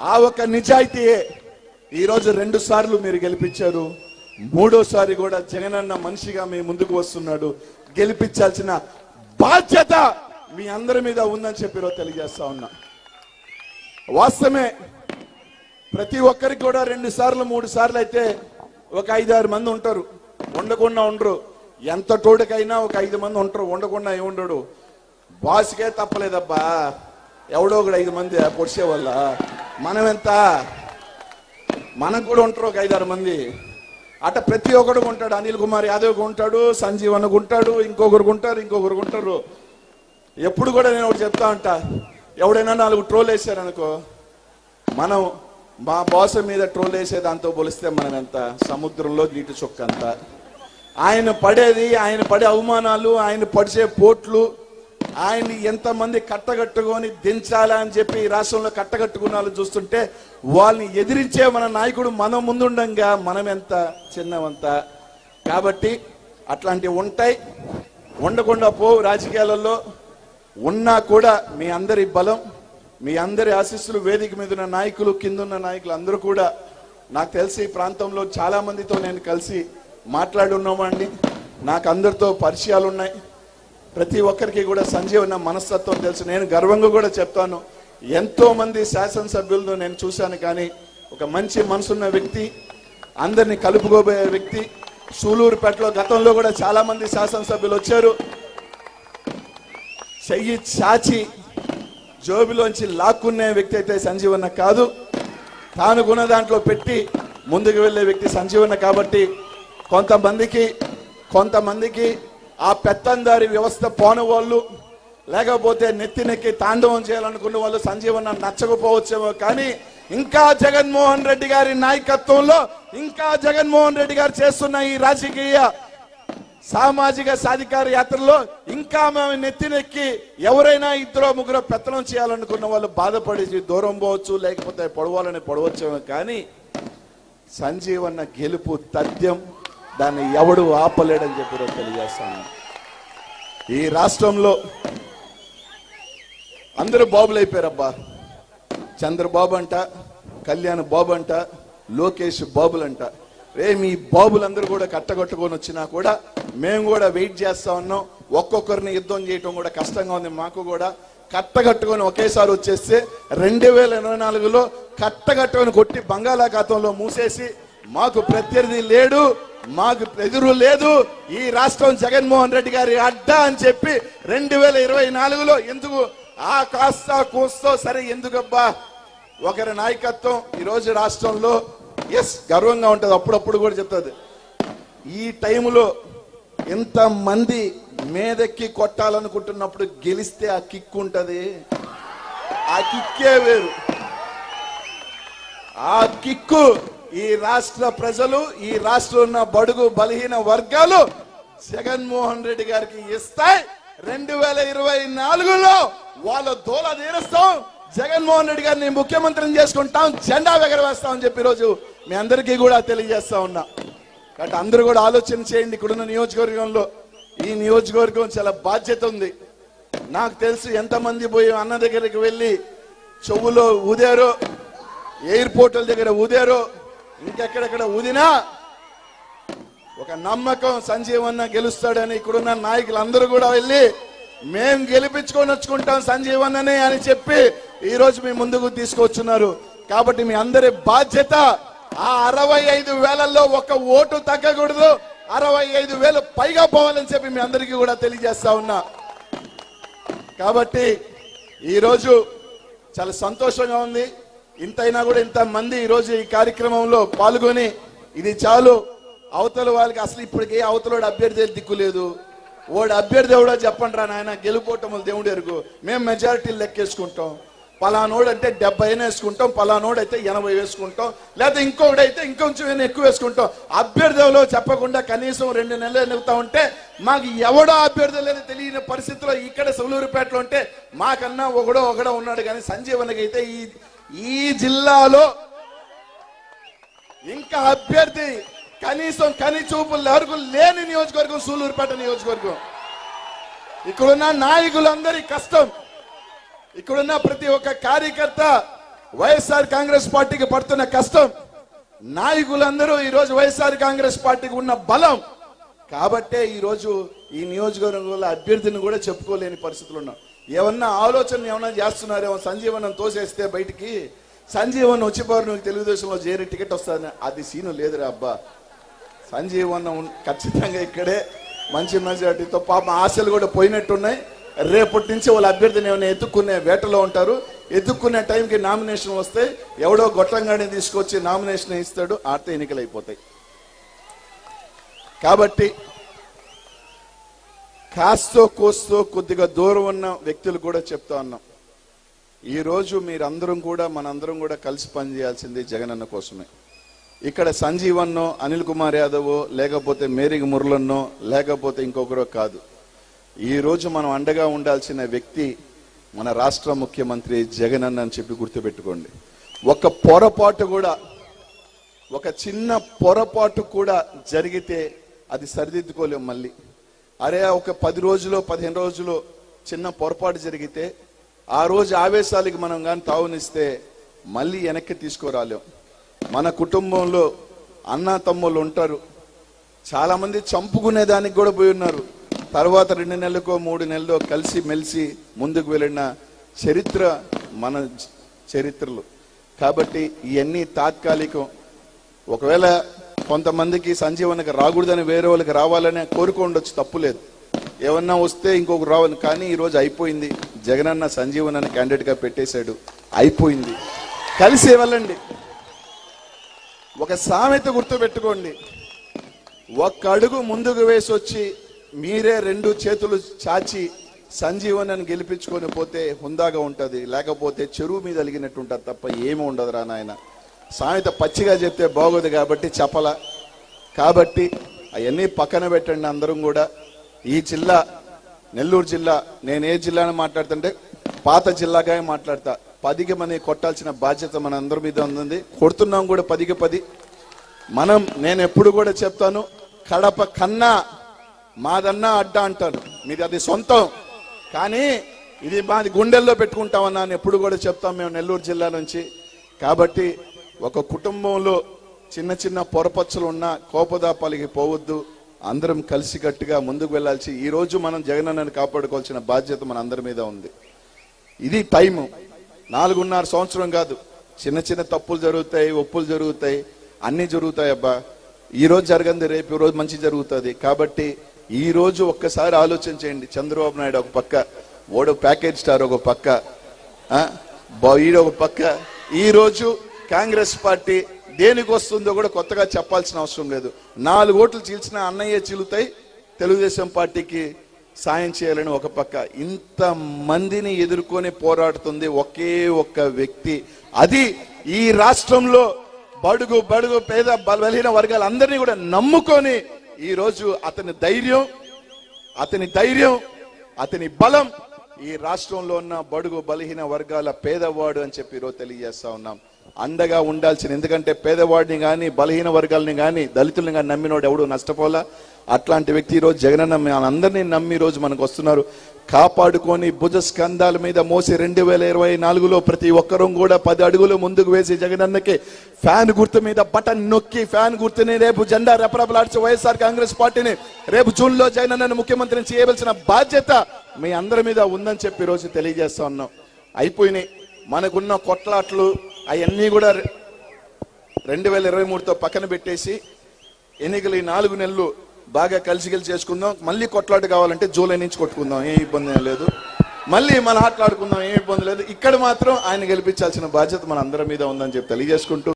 ఆ ఒక నిజాయితీయే ఈరోజు 2 సార్లు మీరు గెలిపించారు. 3ఓసారి కూడా జగనన్న మనిషిగా మీ ముందుకు వస్తున్నాడు. గెలిపించాల్సిన బాధ్యత మీ అందరి మీద ఉందని చెప్పి తెలియజేస్తా ఉన్నా. వాస్తవమే, ప్రతి ఒక్కరికి కూడా 2 సార్లు 3 సార్లు అయితే ఒక 5-6 మంది ఉంటారు, ఉండకుండా ఉండరు. ఎంత తోడుకైనా ఒక 5 మంది ఉంటారు, ఉండకుండా ఏముండడు. బాస్కే తప్పలేదబ్బా, ఎవడో ఒకడు 5 మంది పొడిచే వల్ల మనం ఎంత, మనకు కూడా ఉంటారు ఒక 5-6 మంది. అట ప్రతి ఒక్కడు ఉంటాడు. అనిల్ కుమార్ యాదవ్ ఉంటాడు, సంజీవన్ ఉంటాడు, ఇంకొకరు ఉంటారు. ఎప్పుడు కూడా నేను ఒకటి చెప్తా ఉంటా, ఎవడైనా 4 ట్రోల్ వేసారనుకో, మనం మా బాస్ మీద ట్రోల్ వేసే దాంతో పోలిస్తే మనం ఎంత, సముద్రంలో నీటి చుక్క అంత. ఆయన పడే అవమానాలు, ఆయన పడిచే పోట్లు, ఆయన్ని ఎంతమంది కట్టగట్టుకొని దించాలా అని చెప్పి ఈ రాష్ట్రంలో కట్టగట్టుకున్న వాళ్ళు చూస్తుంటే వాళ్ళని ఎదిరించే మన నాయకుడు మనం ముందుండంగా మనం ఎంత చిన్నవంత. కాబట్టి అట్లాంటివి ఉంటాయి, ఉండకుండా పోవు. రాజకీయాలలో ఉన్నా కూడా మీ అందరి బలం, మీ అందరి ఆశీస్సులు, వేదిక మీద ఉన్న నాయకులు, కిందున్న నాయకులు అందరూ కూడా నాకు తెలిసి ఈ ప్రాంతంలో చాలా మందితో నేను కలిసి మాట్లాడి ఉన్నామండి. నాకు అందరితో పరిచయాలు ఉన్నాయి. ప్రతి ఒక్కరికి కూడా సంజీవన్న మనస్తత్వం తెలుసు. నేను గర్వంగా కూడా చెప్తాను, ఎంతో మంది శాసనసభ్యులను నేను చూశాను, కానీ ఒక మంచి మనసున్న వ్యక్తి, అందరినీ కలుపుకోబోయే వ్యక్తి. సూలూరుపేటలో గతంలో కూడా చాలా మంది శాసనసభ్యులు వచ్చారు. చెయ్యి చాచి జోబిలోంచి లాక్కునే వ్యక్తి అయితే సంజీవన్న కాదు. తాను కొన్న దాంట్లో పెట్టి ముందుకు వెళ్ళే వ్యక్తి సంజీవన్న. కాబట్టి కొంతమందికి ఆ పెత్తందారి వ్యవస్థ పోని వాళ్ళు, లేకపోతే నెత్తినెక్కి తాండవం చేయాలనుకున్న వాళ్ళు సంజీవన్న నచ్చకపోవచ్చేమో, కానీ ఇంకా జగన్మోహన్ రెడ్డి గారి నాయకత్వంలో, ఇంకా జగన్మోహన్ రెడ్డి గారు చేస్తున్న ఈ రాజకీయ సామాజిక సాధికార యాత్రలో ఇంకా మేము నెత్తినెక్కి ఎవరైనా 2-3 పెత్తనం చేయాలనుకున్న వాళ్ళు బాధపడి దూరం పోవచ్చు, లేకపోతే పొడవచ్చేమో, కానీ సంజీవన్న గెలుపు తథ్యం. దాన్ని ఎవడు ఆపలేడని చెప్పి తెలియజేస్తాను. ఈ రాష్ట్రంలో అందరూ బాబులు అయిపోయారబ్బా. చంద్రబాబు అంట, కళ్యాణ్ బాబు అంట, లోకేష్ బాబులంట. మీ బాబులందరూ కూడా కట్టగట్టుకొని వచ్చినా కూడా మేము కూడా వెయిట్ చేస్తా ఉన్నాం. ఒక్కొక్కరిని యుద్ధం చేయటం కూడా కష్టంగా ఉంది. మాకు కూడా కట్టగట్టుకొని ఒకేసారి వచ్చేస్తే 2024లో కట్టగట్టుకొని కొట్టి బంగాళాఖాతంలో మూసేసి మాకు ప్రత్యర్థి లేడు, మాకు ఎదురు లేదు, ఈ రాష్ట్రం జగన్మోహన్ రెడ్డి గారి అడ్డా అని చెప్పి 2024లో ఎందుకు ఆ కాస్త కూస్తో సరే ఎందుకబ్బా ఒకరి నాయకత్వం ఈరోజు రాష్ట్రంలో గర్వంగా ఉంటుంది. అప్పుడప్పుడు కూడా చెప్తుంది. ఈ టైంలో ఎంతమంది మీదెక్కి కొట్టాలనుకుంటున్నప్పుడు గెలిస్తే ఆ కిక్ ఉంటది, ఆ కిక్కే వేరు. ఆ కిక్కు ఈ రాష్ట్ర ప్రజలు, ఈ రాష్ట్రంలో ఉన్న బడుగు బలహీన వర్గాలు జగన్మోహన్ రెడ్డి గారికి ఇస్తాయి. 2024లో వాళ్ళ దోల తీరుస్తాం, జగన్మోహన్ రెడ్డి గారిని ముఖ్యమంత్రిని చేసుకుంటాం, జెండా ఎగరవేస్తామని చెప్పి ఈరోజు మీ అందరికీ కూడా తెలియజేస్తా ఉన్నా. కాబట్టి అందరూ కూడా ఆలోచన చేయండి. ఇక్కడున్న నియోజకవర్గంలో, ఈ నియోజకవర్గం చాలా బాధ్యత ఉంది. నాకు తెలుసు ఎంతమంది పోయి అన్న దగ్గరికి వెళ్ళి చెవులో ఊదారో, ఎయిర్పోర్టుల దగ్గర ఊదారో, ఇంకెక్కడెక్కడ ఊదినా ఒక నమ్మకం సంజీవన్న గెలుస్తాడని ఇక్కడున్న నాయకులందరూ కూడా వెళ్ళి మేం గెలిపించుకొని వచ్చుకుంటాం సంజీవన్ననే అని చెప్పి ఈ రోజు మీ ముందుకు తీసుకొచ్చున్నారు. కాబట్టి మీ అందరి బాధ్యత ఆ 65,000లో ఒక ఓటు తగ్గకూడదు, 65,000 పైగా పోవాలని చెప్పి మీ అందరికీ కూడా తెలియజేస్తా ఉన్నా. కాబట్టి ఈరోజు చాలా సంతోషంగా ఉంది. ఇంతైనా కూడా ఇంతమంది ఈరోజు ఈ కార్యక్రమంలో పాల్గొని ఇది చాలు. అవతల వాళ్ళకి అసలు ఇప్పటికే అవతలోడు అభ్యర్థి దిక్కు లేదు. ఓడి అభ్యర్థి ఎవడో చెప్పండి రా నాయన, గెలుపోవటములు దేవుడు ఎరుగు. మేము మెజారిటీలు లెక్కేసుకుంటాం. పలానోడు అంటే 70 వేసుకుంటాం, పలానోడు అయితే 80 వేసుకుంటాం, లేకపోతే ఇంకొకడైతే ఇంకొంచెం ఎక్కువ వేసుకుంటాం. అభ్యర్థులు చెప్పకుండా కనీసం 2 నెలలు ఎన్నుకుతా ఉంటే మాకు ఎవడో అభ్యర్థి లేదు తెలియని పరిస్థితిలో ఇక్కడ సూలూరుపేటలో ఉంటే మాకన్నా ఒకడో ఉన్నాడు. కానీ సంజీవన్కి అయితే ఈ జిల్లాలో ఇంకా అభ్యర్థి కనీసం కనిచూపులు ఎవరికి లేని నియోజకవర్గం సూలూరుపేట నియోజకవర్గం. ఇక్కడున్న నాయకులందరి కష్టం, ఇక్కడున్న ప్రతి ఒక్క కార్యకర్త వైఎస్ఆర్ కాంగ్రెస్ పార్టీకి పడుతున్న కష్టం, నాయకులందరూ ఈరోజు వైఎస్ఆర్ కాంగ్రెస్ పార్టీకి ఉన్న బలం కాబట్టే ఈరోజు ఈ నియోజకవర్గంలో అభ్యర్థిని కూడా చెప్పుకోలేని పరిస్థితులు ఉన్నాం. ఏమన్నా ఆలోచన ఏమన్నా చేస్తున్నారేమో, సంజీవనం తోసేస్తే బయటికి సంజీవన్ వచ్చిపోరు నువ్వు తెలుగుదేశంలో చేరి టికెట్ వస్తుంది, అది సీను లేదురా అబ్బా. సంజీవనం ఖచ్చితంగా ఇక్కడే మంచి మెజార్టీతో పాప ఆశలు కూడా పోయినట్టున్నాయి. రేపటి నుంచి వాళ్ళ అభ్యర్థిని ఏమైనా ఎత్తుక్కునే వేటలో ఉంటారు. ఎత్తుక్కునే టైంకి నామినేషన్ వస్తే ఎవడో గొట్టంగానే తీసుకొచ్చి నామినేషన్ ఇస్తాడు, ఆర్త ఎన్నికలు అయిపోతాయి. కాబట్టి కాస్తో కోస్తో కొద్దిగా దూరం ఉన్న వ్యక్తులు కూడా చెప్తా ఉన్నాం, ఈరోజు మీరందరం కూడా మనందరం కూడా కలిసి పనిచేయాల్సింది జగనన్న కోసమే. ఇక్కడ సంజీవన్నో అనిల్ కుమార్ యాదవో లేకపోతే మేరీ మురళన్నో లేకపోతే ఇంకొకరో కాదు. ఈరోజు మనం అండగా ఉండాల్సిన వ్యక్తి మన రాష్ట్ర ముఖ్యమంత్రి జగనన్న అని చెప్పి గుర్తుపెట్టుకోండి. ఒక పొరపాటు కూడా, ఒక చిన్న పొరపాటు కూడా జరిగితే అది సరిదిద్దుకోలేం మళ్ళీ. అరే ఒక 10 రోజులు 15 రోజులు చిన్న పొరపాటు జరిగితే ఆ రోజు ఆవేశాలకి మనం కానీ తావునిస్తే మళ్ళీ వెనక్కి తీసుకురాలేం. మన కుటుంబంలో అన్న తమ్ముళ్ళు ఉంటారు, చాలా మంది చంపుకునే దానికి కూడా పోయి ఉన్నారు. తర్వాత 2 నెలలకో 3 నెలల్లో కలిసి మెలిసి ముందుకు వెళ్ళిన చరిత్ర మన చరిత్రలు. కాబట్టి ఇవన్నీ తాత్కాలికం. ఒకవేళ కొంతమందికి సంజీవనకి రాకూడదని వేరే వాళ్ళకి రావాలని కోరుకోండొచ్చు, తప్పులేదు. ఏమన్నా వస్తే ఇంకొక రావాలి, కానీ ఈరోజు అయిపోయింది. జగనన్న సంజీవన్ క్యాండిడేట్ గా పెట్టేశాడు, అయిపోయింది. కలిసి వెళ్ళండి. ఒక సామెత గుర్తుపెట్టుకోండి, ఒక్క అడుగు ముందుకు వేసి వచ్చి మీరే 2 చేతులు చాచి సంజీవన్ గెలిపించుకొని పోతే హుందాగా ఉంటది, లేకపోతే చెరువు మీద అలిగినట్టు ఉంటుంది తప్ప ఏమీ ఉండదు రా నాయన. సామెత పచ్చిగా చెప్తే బాగోదు కాబట్టి చెప్పలా. కాబట్టి అవన్నీ పక్కన పెట్టండి. అందరం కూడా ఈ జిల్లా నెల్లూరు జిల్లా, నేను ఏ జిల్లాని మాట్లాడుతుంటే పాత జిల్లాగా మాట్లాడతా. 10కి మంది కొట్టాల్సిన బాధ్యత మన అందరి మీద ఉంది. కొడుతున్నాం కూడా 10కి 10. నేను ఎప్పుడు కూడా చెప్తాను, కడప కన్నా మాదన్నా అడ్డ అంటాను, మీది అది సొంతం, కానీ ఇది మాది గుండెల్లో పెట్టుకుంటామన్నా అని ఎప్పుడు కూడా చెప్తాం మేము నెల్లూరు జిల్లా నుంచి. కాబట్టి ఒక కుటుంబంలో చిన్న చిన్న పొరపచ్చులు ఉన్నా కోపదాపాలకి పోవద్దు, అందరం కలిసికట్టుగా ముందుకు వెళ్ళాల్సి. ఈ రోజు మనం జగనన్నని కాపాడుకోవాల్సిన బాధ్యత మన అందరి మీద ఉంది. ఇది టైము, 4.5 సంవత్సరం కాదు. చిన్న చిన్న తప్పులు జరుగుతాయి, ఒప్పులు జరుగుతాయి, అన్ని జరుగుతాయి అబ్బా. ఈ రోజు జరగంది రేపు ఈ రోజు మంచి జరుగుతుంది. కాబట్టి ఈ రోజు ఒక్కసారి ఆలోచన చేయండి. చంద్రబాబు నాయుడు ఒక పక్క, ఓడో ప్యాకేజ్ స్టార్ ఒక పక్క, ఈడొక పక్క. ఈ రోజు కాంగ్రెస్ పార్టీ దేనికి వస్తుందో కూడా కొత్తగా చెప్పాల్సిన అవసరం లేదు. 4 ఓట్లు చీల్చిన అన్నయ్య చీలుతాయి, తెలుగుదేశం పార్టీకి సాయం చేయాలని ఒక పక్క. ఇంత మందిని ఎదుర్కొని పోరాడుతుంది ఒకే ఒక్క వ్యక్తి. అది ఈ రాష్ట్రంలో బడుగు పేద బలహీన వర్గాలందరినీ కూడా నమ్ముకొని ఈ రోజు అతని ధైర్యం, అతని బలం ఈ రాష్ట్రంలో ఉన్న బడుగు బలహీన వర్గాల పేదవాడు అని చెప్పి ఈరోజు తెలియజేస్తా ఉన్నాం. అండగా ఉండాల్సిన, ఎందుకంటే పేదవాడిని కానీ బలహీన వర్గాలని కానీ దళితుల్ని కానీ నమ్మినోడు ఎవడు నష్టపోలా. అట్లాంటి వ్యక్తి ఈరోజు జగనన్న అందరినీ నమ్మి ఈరోజు మనకు వస్తున్నారు. కాపాడుకొని భుజ స్కంధాల మీద మోసి 2024లో ప్రతి ఒక్కరూ కూడా 10 అడుగులు ముందుకు వేసి జగనన్నకి ఫ్యాన్ గుర్తు మీద బటన్ నొక్కి ఫ్యాన్ గుర్తుని రేపు జెండా రెపరెపలాడ్చి వైఎస్ఆర్ కాంగ్రెస్ పార్టీని రేపు జూన్లో జగనన్నను ముఖ్యమంత్రిని చేయవలసిన బాధ్యత మీ అందరి మీద ఉందని చెప్పి ఈరోజు తెలియజేస్తా ఉన్నాం. అయిపోయినాయి మనకున్న కొట్లాట్లు, అవన్నీ కూడా 2023తో పక్కన పెట్టేసి ఎన్నికలు ఈ 4 నెలలు బాగా కలిసి చేసుకుందాం. మళ్ళీ కొట్లాట కావాలంటే జూలై నుంచి కొట్టుకుందాం, ఏ ఇబ్బంది లేదు. మళ్ళీ మనం ఆటలాడుకుందాం, ఏ ఇబ్బంది లేదు. ఇక్కడ మాత్రం ఆయన గెలిపించాల్సిన బాధ్యత మన అందరి మీద ఉందని చెప్పి తెలియజేసుకుంటూ